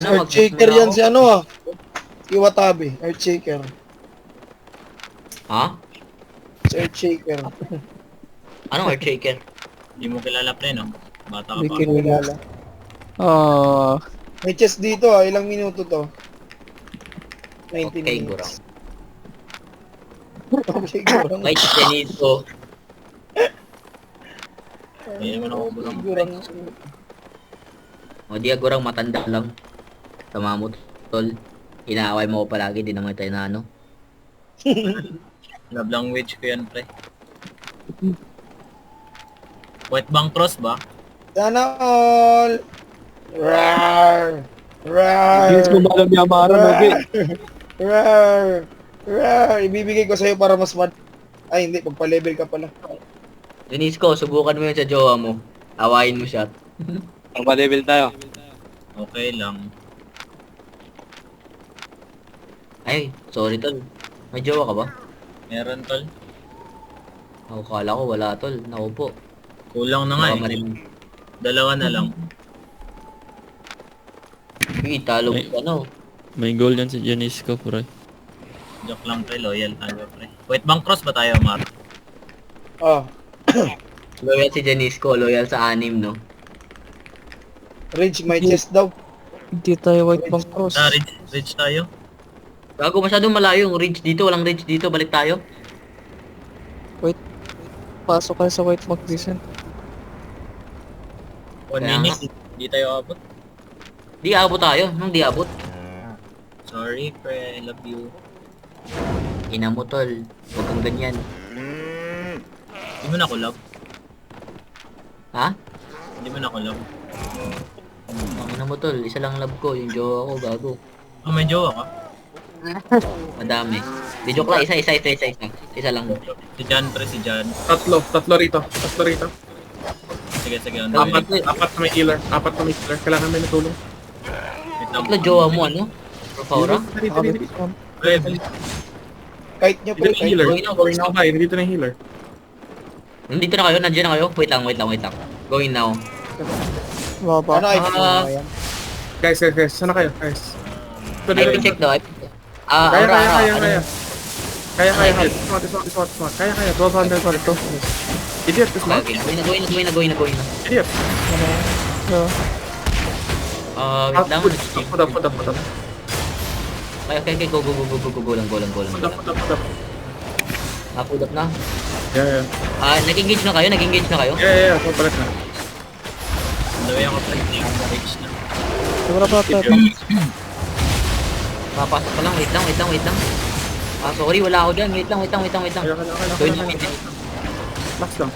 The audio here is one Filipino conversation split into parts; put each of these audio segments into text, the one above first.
Earthshaker yan si ano ah. Iwatabi, Earthshaker. Ha? Si Earthshaker. Anong Earthshaker? Hindi mo kilala pre, no? Bata ka Hindi pa. ko kilala. Ah, May chest dito ah, ilang minuto to? 19 Okay, minutes. Okay, gurang. Wait, Denito. Hindi naman ako bulang Gurang. O di agurang matanda lang. Tama mo, tol. Inaaway mo ko palagi, di naman tayo na ano. love language ko yan, pre. White Bank Cross ba? Sana all! Rar! Rar! hindi ko ba alam Yamara, Nogi? Rar! Rar! Ibibigay ko sa'yo para mas Ay, hindi. Pagpa-level ka pala. Denisco, subukan mo yun sa jowa mo. Awayin mo siya. Ang level tayo. Okay lang. Ay, sorry tol. May jowa ka ba? Meron, tol. Ako kala ko wala tol. Naku po. Kulang na nga Baka eh. marim- Dalawa na lang. Uy, talo May- ano. May goal yan si Janisco, pre. Joke lang, pre. Loyal tayo, pre. White Bank Cross ba tayo, Mar? Oh, Loyal si Janisco, loyal sa anim, no? Rage, may chest daw. Hindi tayo White Bank Cross. Rich tayo. Gago, masyadong malayo yung ridge dito. Walang ridge dito. Balik tayo. Pasok kayo sa White Bank Decent. 1 Kaya minute. Hindi tayo abot. Di abot tayo. Nung di abot. Sorry, pre. I love you. Ina mo, tol. Huwag kang ganyan. Hindi mo na ako love. Ha? Hindi mo na ako love. Ang ina mo, tol. Isa lang love ko. Yung jowa ko, gago. Oh, may jowa ka? Madami. Di joke lang. Isa. Isa lang. Si Jan, pre. Si Jan. Tatlo rito. Sige. Apat na may healer. Kailangan may natulong. Wait lang. Tatlo jowa mo, ano? Profaura? Dito. Pre, Kahit nyo Dito pre, na yung kahit healer. Going now. Dito na yung healer. Nandito na kayo? Nandiyan na kayo? Wait lang. Going now. Baba. Ano ay Ah. yan? Guys. Sana kayo, guys. Ito I na can check daw. Kaya. Ano? Kaya. Smart. Kaya. 1200 pa ito. Idiot, smart. Okay, going na. Idiot. So, Wait lang. Put up. Okay, go lang. Put up. Pull up na. Yeah. Nag-engage na kayo? Yeah. Papalit na. Daway ako, pre. Rich na. siguro pa tayo. Papasok pa lang, wait lang. Sorry, wala ako dyan. Wait lang. Kaya. Going na. Max lang.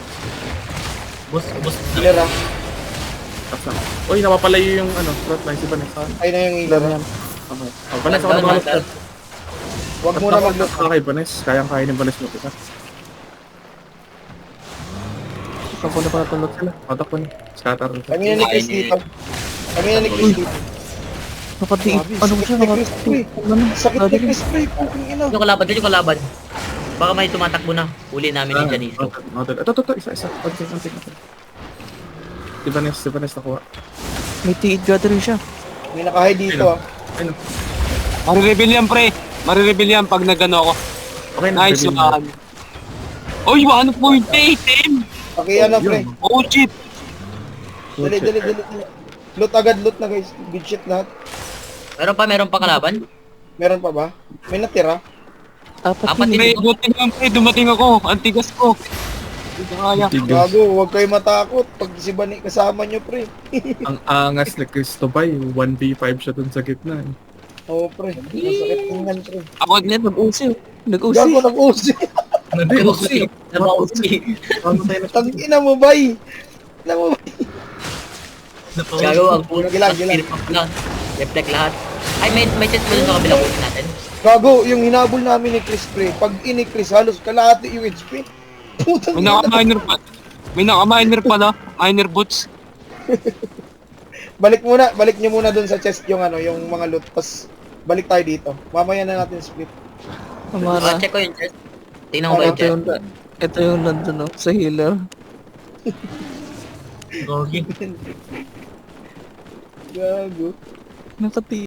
Boss. Healer ah. Max lang. Uy, napapalayo yung frontline si Vanessa. Ay na yung healer. Yan. Okay. Vanessa, ako na Mandal. Huwag muna mag-loot. kay Vanessa. Kayang-kaya ni Vanessa mo kita. Ikaw ko na pala tulot sila. Patak ko ni. Scatter. Kami na ni Chris dito. Nakatiit. Grabe, Ano sakit siya? ni Chris, pre. Ano? Sakit ni Chris pre, putang ina. Yung kalaban. Baka may tumatakbo na. Huli namin ni Janisto. Ito. Isa. Konti. Si Vanessa nakuha. May tiid gathering siya. May nakahay dito ah. Ayun. Marireveal yan, pre. Marireveal yan pag nagano ako. Okay na. Nice reveal na. one. Oy, 1.8 M! Okay, ano pre. Oh, shit! Dali. Loot agad, loot na guys. Good shit lahat. Meron pa kalaban? Meron pa ba? May natira? Apat Apat yun. Pre, buti naman, pre. Dumating ako. Antigas ko. Hindi ko kaya. Gago, huwag kayo matakot. Pag si Bani kasama nyo pre. Ang angas ni Cristobay. 1v5 siya dun sa gitna. Oo pre. Masakit tingnan pre. Ako, Nag-usi. Nag-usi. Gago, nag-usi. Nag-usi. Tangina mo bay. Ina mo bay. Gago, ang puno. Gilag. Reflect lahat. Ay, may chest pa dun sa kabila kunin natin. Gago, yung hinabol namin ni Chris pre. Pag ini Chris, halos kalahati yung HP. Putang may ina. naka-miner pa. May naka-miner pala. Miner boots. Balik nyo muna dun sa chest yung yung mga loot. Tapos balik tayo dito. Mamaya na natin split. Amara. Check ko yung chest. Tingnan ko ba yung chest? Ito yung nandun, no, sa healer. Gogi. Gago. Nakati.